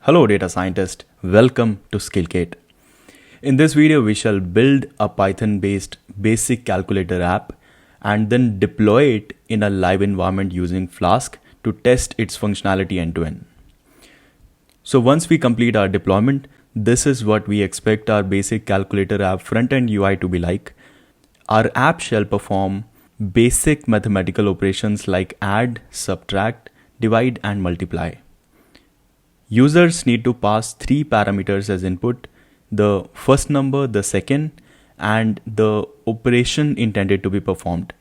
Hello data scientist, welcome to Skillgate. In this video we shall build a Python based basic calculator app and then deploy it in a live environment using Flask to test its functionality end to end. So once we complete our deployment, this is what we expect our basic calculator app front-end UI to be like. Our app shall perform basic mathematical operations like add, subtract, divide and multiply. Users need to pass three parameters as input: the first number, the second, and the operation intended to be performed.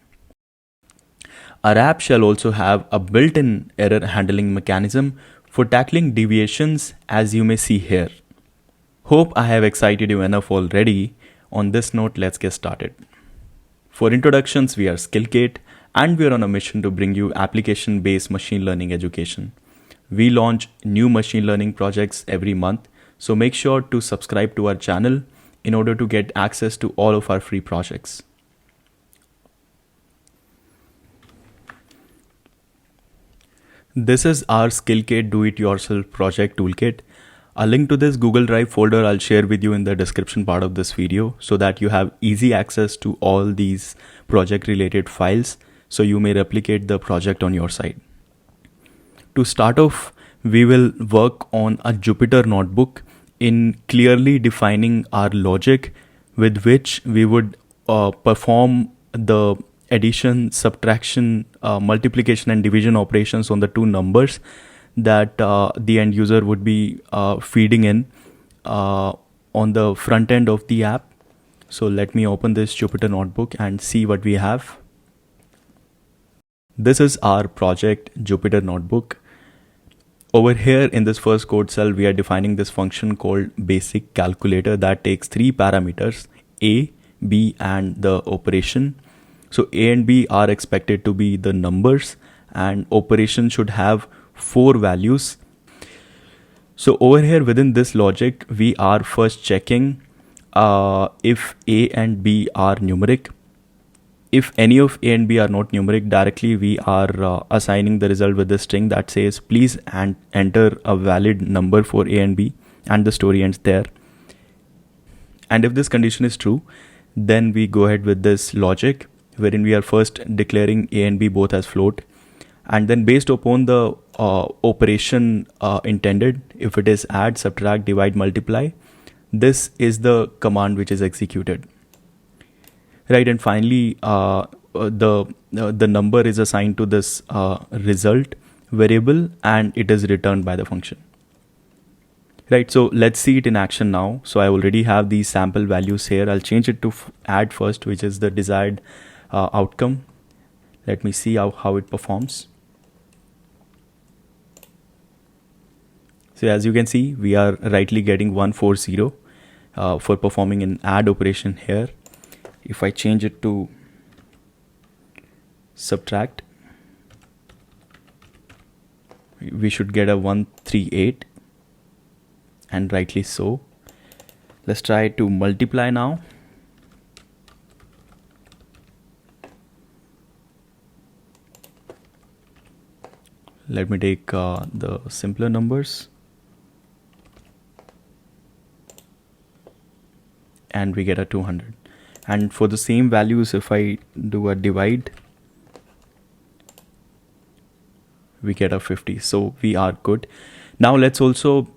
Our app shall also have a built-in error handling mechanism for tackling deviations, as you may see here. Hope I have excited you enough already. On this note, let's get started. For introductions, we are Skillgate and we are on a mission to bring you application-based machine learning education. We launch new machine learning projects every month, so make sure to subscribe to our channel in order to get access to all of our free projects. This is our Skillgate do-it-yourself project toolkit. A link to this Google Drive folder I'll share with you in the description part of this video so that you have easy access to all these project related files so you may replicate the project on your side. To start off, we will work on a Jupyter notebook in clearly defining our logic with which we would perform the addition, subtraction, multiplication and division operations on the two numbers that the end user would be feeding in on the front end of the app. So let me open this Jupyter notebook and see what we have. This is our project Jupyter notebook. Over here in this first code cell, we are defining this function called basic calculator that takes three parameters: A, B, and the operation. So A and B are expected to be the numbers and operation should have 4 values. So over here within this logic, we are first checking if A and B are numeric. If any of A and B are not numeric, directly we are assigning the result with the string that says please enter a valid number for A and B, and the story ends there. And if this condition is true, then we go ahead with this logic wherein we are first declaring A and B both as float, and then based upon the operation intended, if it is add, subtract, divide, multiply, this is the command which is executed. Right, and finally the number is assigned to this result variable and it is returned by the function. Right, so let's see it in action now. So I already have these sample values here. I'll change it to add first, which is the desired outcome. Let me see how it performs. So as you can see, we are rightly getting 140 for performing an add operation here. If I change it to subtract, we should get a 138, and rightly so. Let's try to multiply now. Let me take the simpler numbers. And we get a 200. And for the same values, if I do a divide, we get a 50. So we are good. Now let's also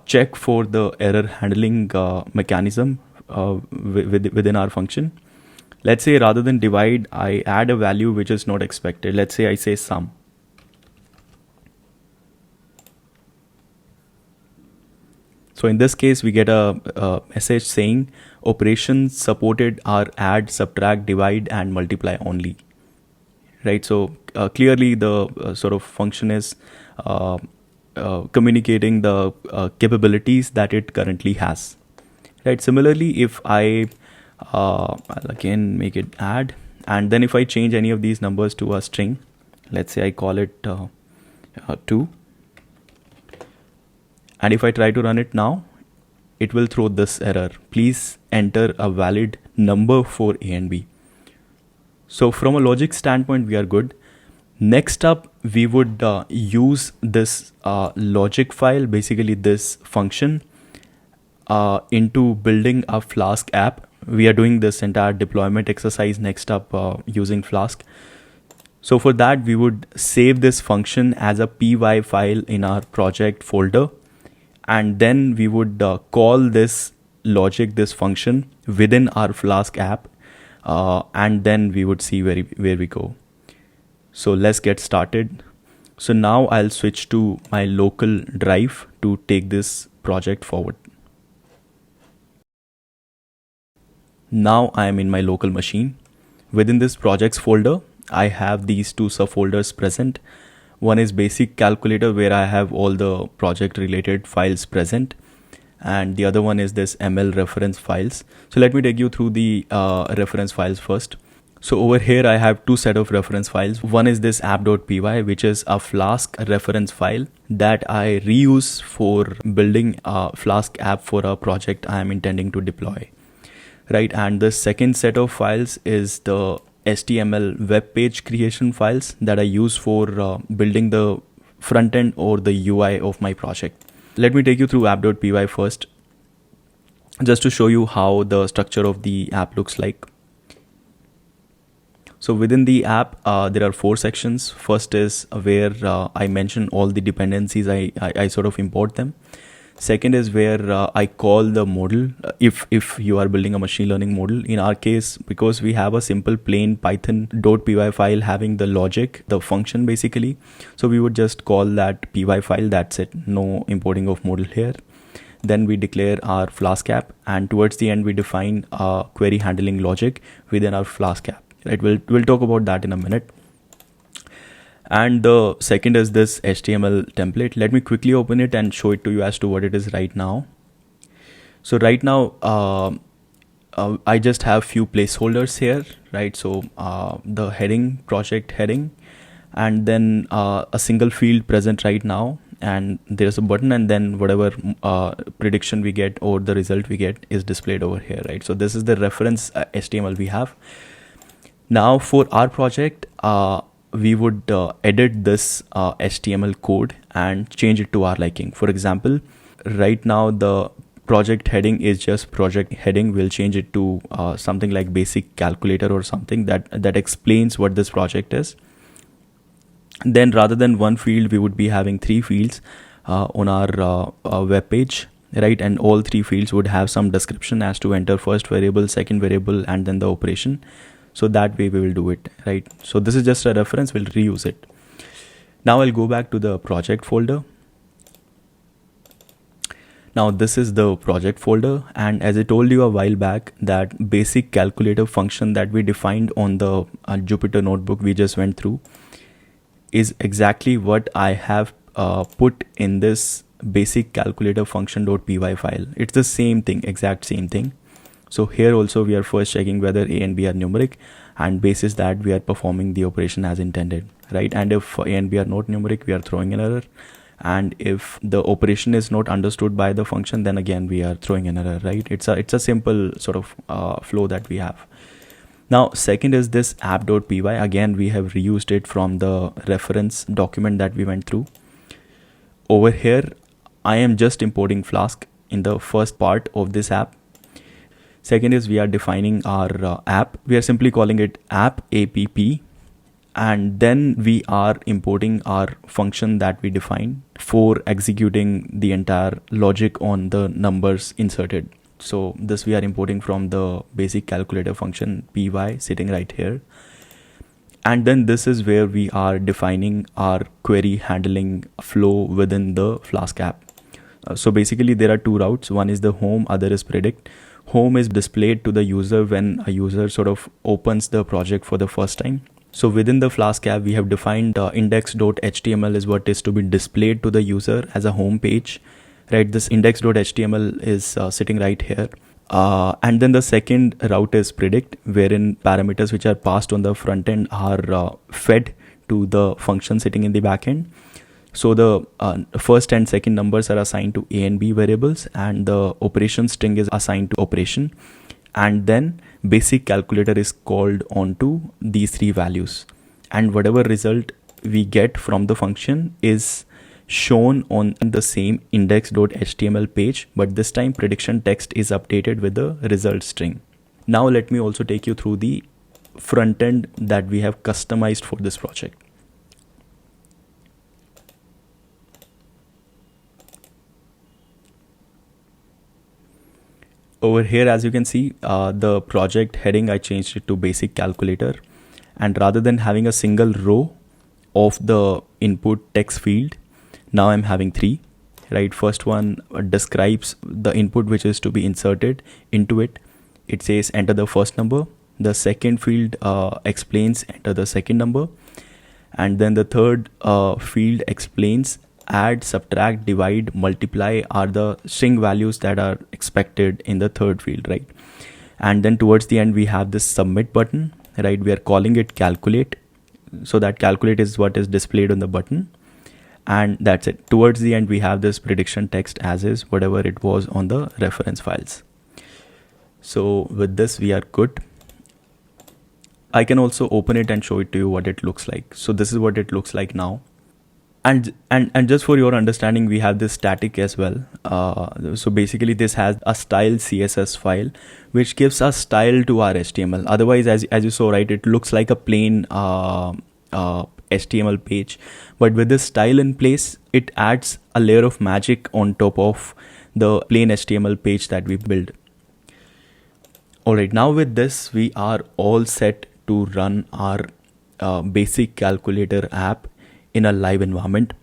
check for the error handling mechanism within our function. Let's say rather than divide, I add a value which is not expected. Let's say I say sum. So in this case, we get a message saying operations supported are add, subtract, divide, and multiply only. Right. So clearly the sort of function is communicating the capabilities that it currently has. Right. Similarly, if I'll again make it add, and then if I change any of these numbers to a string, let's say I call it 2. And if I try to run it now, it will throw this error: please enter a valid number for A and B. So from a logic standpoint, we are good. Next up, we would use this logic file, basically this function, into building a Flask app. We are doing this entire deployment exercise next up using Flask. So for that, we would save this function as a py file in our project folder, and then we would call this logic, this function, within our Flask app, and then we would see where we go. So let's get started. So now I'll switch to my local drive to take this project forward. Now I am in my local machine. Within this projects folder, I have these two subfolders present. One is basic calculator, where I have all the project related files present, and the other one is this ML reference files. So let me take you through the reference files first. So over here I have two set of reference files. One is this app.py, which is a Flask reference file that I reuse for building a Flask app for a project I am intending to deploy, right? And the second set of files is the HTML web page creation files that I use for building the front end or the UI of my project. Let me take you through app.py first, just to show you how the structure of the app looks like. So within the app, there are four sections. First is where I mention all the dependencies, I sort of import them. Second is where I call the model, if you are building a machine learning model. In our case, because we have a simple plain python.py file having the logic, the function basically, so we would just call that py file, that's it, no importing of model here. Then we declare our Flask app, and towards the end we define a query handling logic within our Flask app. Right, we'll talk about that in a minute. And the second is this HTML template. Let me quickly open it and show it to you as to what it is right now. So right now I just have few placeholders here, right? So the heading, project heading, and then a single field present right now, and there's a button, and then whatever prediction we get or the result we get is displayed over here, right? So this is the reference HTML we have. Now for our project, we would edit this HTML code and change it to our liking. For example, right now the project heading is just project heading. We'll change it to something like basic calculator or something that explains what this project is. Then rather than one field, we would be having three fields on our web page, right? And all three fields would have some description as to enter first variable, second variable, and then the operation. So that way we will do it, right? So this is just a reference, we'll reuse it. Now I'll go back to the project folder. Now this is the project folder, and as I told you a while back, that basic calculator function that we defined on the Jupyter notebook we just went through is exactly what I have put in this basic calculator function.py file. It's the same thing, exact same thing. So here also we are first checking whether A and B are numeric, and basis that we are performing the operation as intended, right? And if A and B are not numeric, we are throwing an error. And if the operation is not understood by the function, then again we are throwing an error, right? It's a simple sort of flow that we have. Now second is this app.py. Again, we have reused it from the reference document that we went through. Over here, I am just importing Flask in the first part of this app. Second is we are defining our app. We are simply calling it app, and then we are importing our function that we defined for executing the entire logic on the numbers inserted. So this we are importing from the basic calculator function py sitting right here. And then this is where we are defining our query handling flow within the Flask app. So basically there are two routes. One is the home, other is predict. Home is displayed to the user when a user sort of opens the project for the first time. So within the Flask app, we have defined index.html is what is to be displayed to the user as a home page, right? This index.html is sitting right here. And then the second route is predict, wherein parameters which are passed on the front end are fed to the function sitting in the back end. So the first and second numbers are assigned to A and B variables, and the operation string is assigned to operation. And then basic calculator is called onto these three values, and whatever result we get from the function is shown on the same index.html page, but this time prediction text is updated with the result string. Now let me also take you through the front end that we have customized for this project. Over here, as you can see, the project heading, I changed it to basic calculator, and rather than having a single row of the input text field, now I'm having three, right? First one describes the input which is to be inserted into it. It says enter the first number. The second field explains enter the second number, and then the third field explains add, subtract, divide, multiply are the string values that are expected in the third field, right? And then towards the end we have this submit button, right? We are calling it calculate, so that calculate is what is displayed on the button, and that's it. Towards the end we have this prediction text as is, whatever it was on the reference files. So with this we are good. I can also open it and show it to you what it looks like. So this is what it looks like now. And just for your understanding, we have this static as well. So basically this has a style CSS file which gives us style to our HTML. Otherwise, as you saw, right, it looks like a plain HTML page, but with this style in place, it adds a layer of magic on top of the plain HTML page that we build. Alright, now with this, we are all set to run our basic calculator app in a live environment.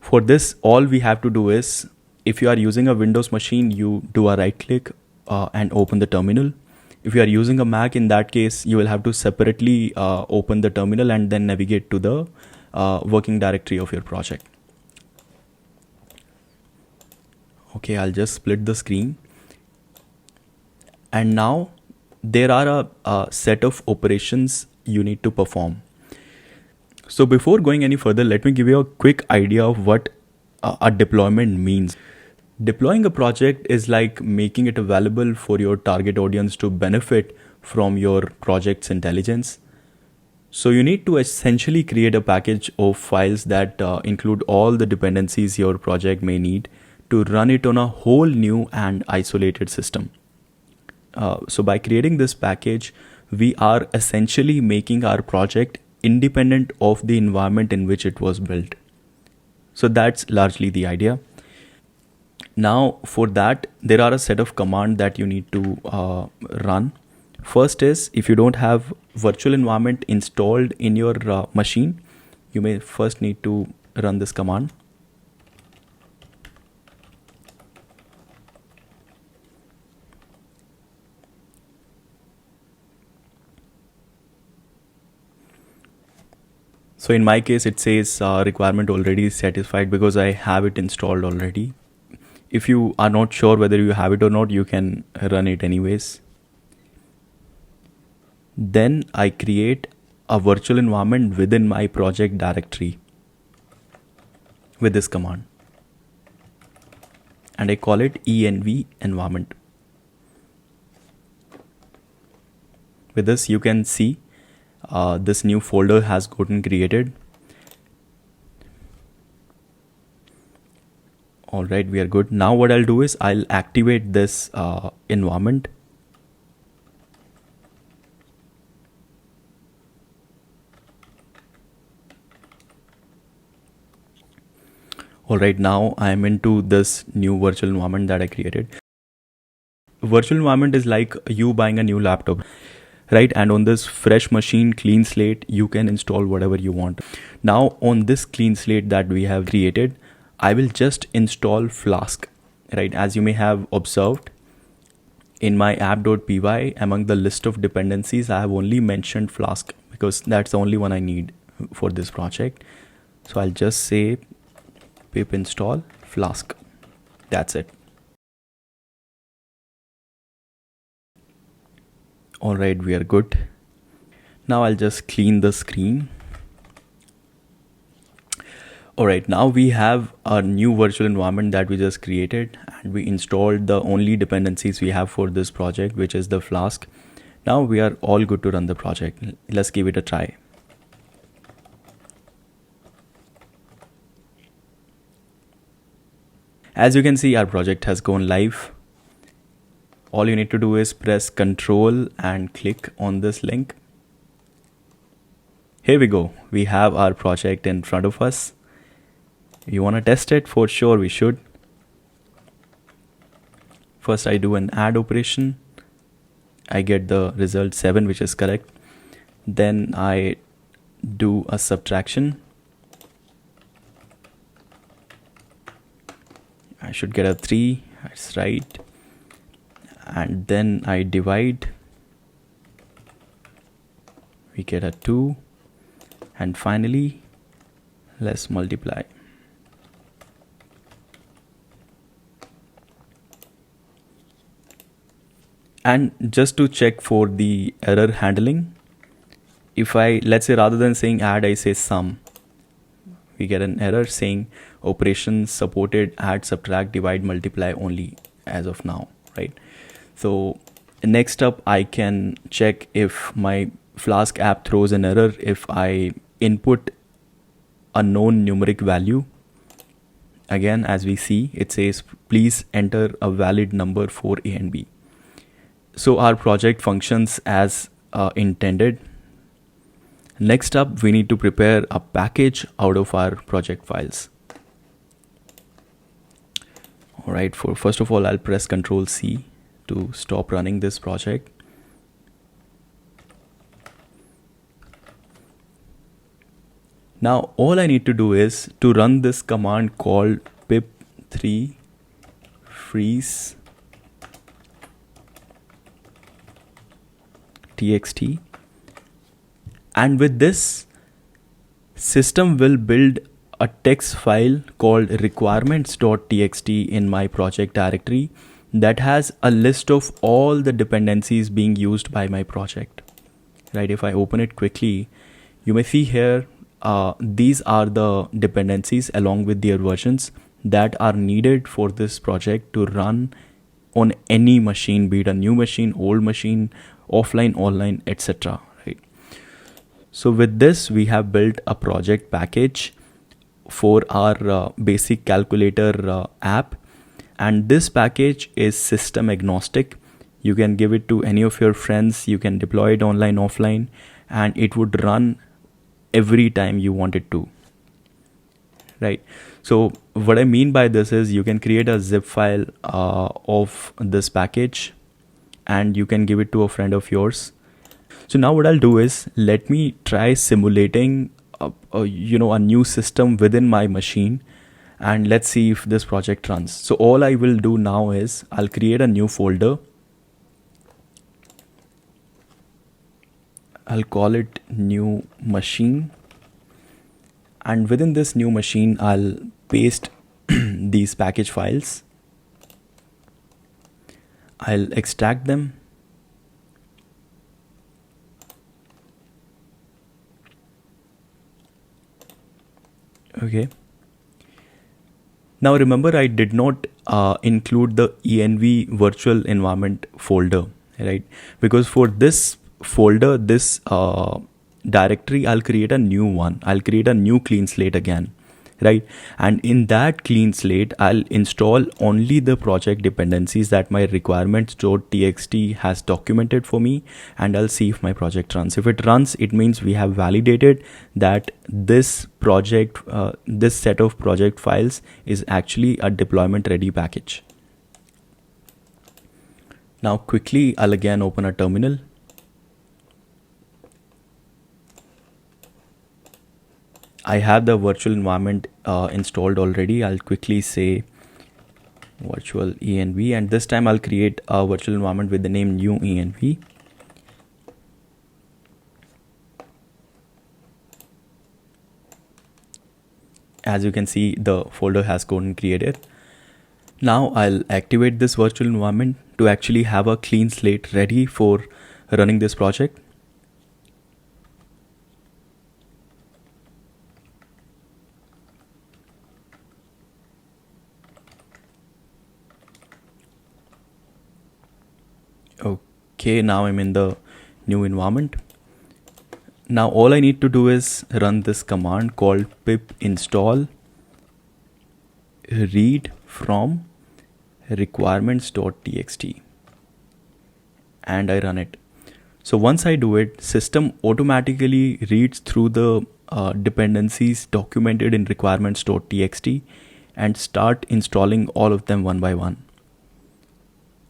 For this, all we have to do is, if you are using a Windows machine, you do a right click and open the terminal. If you are using a Mac, in that case, you will have to separately open the terminal and then navigate to the working directory of your project. Okay, I'll just split the screen. And now there are a set of operations you need to perform. So before going any further, let me give you a quick idea of what a deployment means. Deploying a project is like making it available for your target audience to benefit from your project's intelligence. So you need to essentially create a package of files that include all the dependencies your project may need to run it on a whole new and isolated system. So by creating this package, we are essentially making our project independent of the environment in which it was built. So that's largely the idea. Now for that, there are a set of commands that you need to run. First is, if you don't have virtual environment installed in your machine, you may first need to run this command. So in my case, it says requirement already satisfied because I have it installed already. If you are not sure whether you have it or not, you can run it anyways. Then I create a virtual environment within my project directory with this command. And I call it env environment. With this, you can see this new folder has gotten created. All right, we are good. Now what I'll do is I'll activate this environment. All right, now I'm into this new virtual environment that I created. Virtual environment is like you buying a new laptop, right? And on this fresh machine, clean slate, you can install whatever you want. Now on this clean slate that we have created, I will just install Flask, right? As you may have observed, in my app.py, among the list of dependencies, I have only mentioned Flask because that's the only one I need for this project. So I'll just say pip install Flask. That's it. All right, we are good. Now I'll just clean the screen. All right, now we have a new virtual environment that we just created, and we installed the only dependencies we have for this project, which is the Flask. Now we are all good to run the project. Let's give it a try. As you can see, our project has gone live. All you need to do is press Ctrl and click on this link. Here we go. We have our project in front of us. You want to test it? For sure we should. First I do an add operation. I get the result 7, which is correct. Then I do a subtraction. I should get a 3, that's right. And then I divide. We get a 2. And finally, let's multiply. And just to check for the error handling, if I, let's say rather than saying add, I say sum, we get an error saying operations supported add, subtract, divide, multiply only as of now, right? So next up, I can check if my Flask app throws an error if I input a known numeric value. Again, as we see, it says please enter a valid number for A and B. So our project functions as intended. Next up, we need to prepare a package out of our project files. All right, first of all, I'll press Ctrl C to stop running this project. Now, all I need to do is to run this command called pip3 freeze txt, and with this, system will build a text file called requirements.txt in my project directory that has a list of all the dependencies being used by my project. Right, if I open it quickly, you may see here these are the dependencies along with their versions that are needed for this project to run on any machine, be it a new machine, old machine, offline, online, etc. Right. So with this, we have built a project package for our basic calculator app, and this package is system agnostic. You can give it to any of your friends, you can deploy it online, offline, and it would run every time you want it to. Right. So what I mean by this is you can create a zip file of this package and you can give it to a friend of yours. So now what I'll do is let me try simulating a new system within my machine, and let's see if this project runs. So all I will do now is I'll create a new folder. I'll call it new machine, and within this new machine I'll paste these package files. I'll extract them. Okay. Now remember, I did not include the env virtual environment folder, right? Because for this folder, this directory, I'll create a new one. I'll create a new clean slate again, right? And in that clean slate, I'll install only the project dependencies that my requirements.txt has documented for me, and I'll see if my project runs. If it runs, it means we have validated that this project, this set of project files is actually a deployment ready package. Now quickly, I'll again open a terminal. I have the virtual environment installed already. I'll quickly say virtual env, and this time I'll create a virtual environment with the name new env. As you can see, the folder has gotten created. Now I'll activate this virtual environment to actually have a clean slate ready for running this project. Okay, now I'm in the new environment. Now all I need to do is run this command called pip install read from requirements.txt and I run it. So once I do it, system automatically reads through the dependencies documented in requirements.txt and start installing all of them one by one.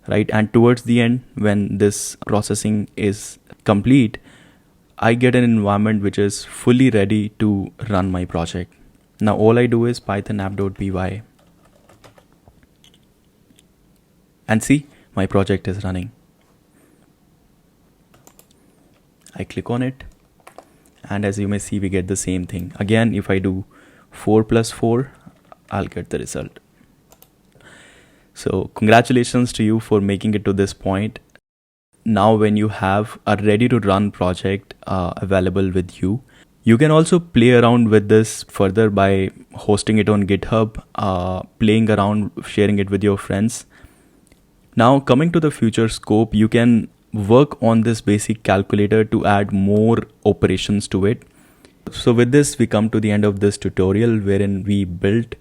Right, and towards the end, when this processing is complete, I get an environment which is fully ready to run my project. Now all I do is python app.py and see, my project is running. I click on it, and as you may see, we get the same thing. Again, if I do 4 plus 4, I'll get the result. So congratulations to you for making it to this point. Now when you have a ready to run project available with you, you can also play around with this further by hosting it on GitHub, playing around, sharing it with your friends. Now coming to the future scope, you can work on this basic calculator to add more operations to it. So with this, we come to the end of this tutorial wherein we built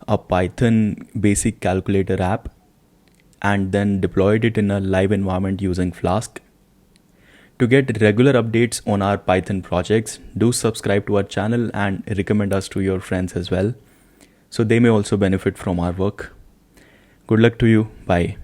a Python basic calculator app and then deployed it in a live environment using Flask. To get regular updates on our Python projects, do subscribe to our channel and recommend us to your friends as well, so they may also benefit from our work. Good luck to you. Bye.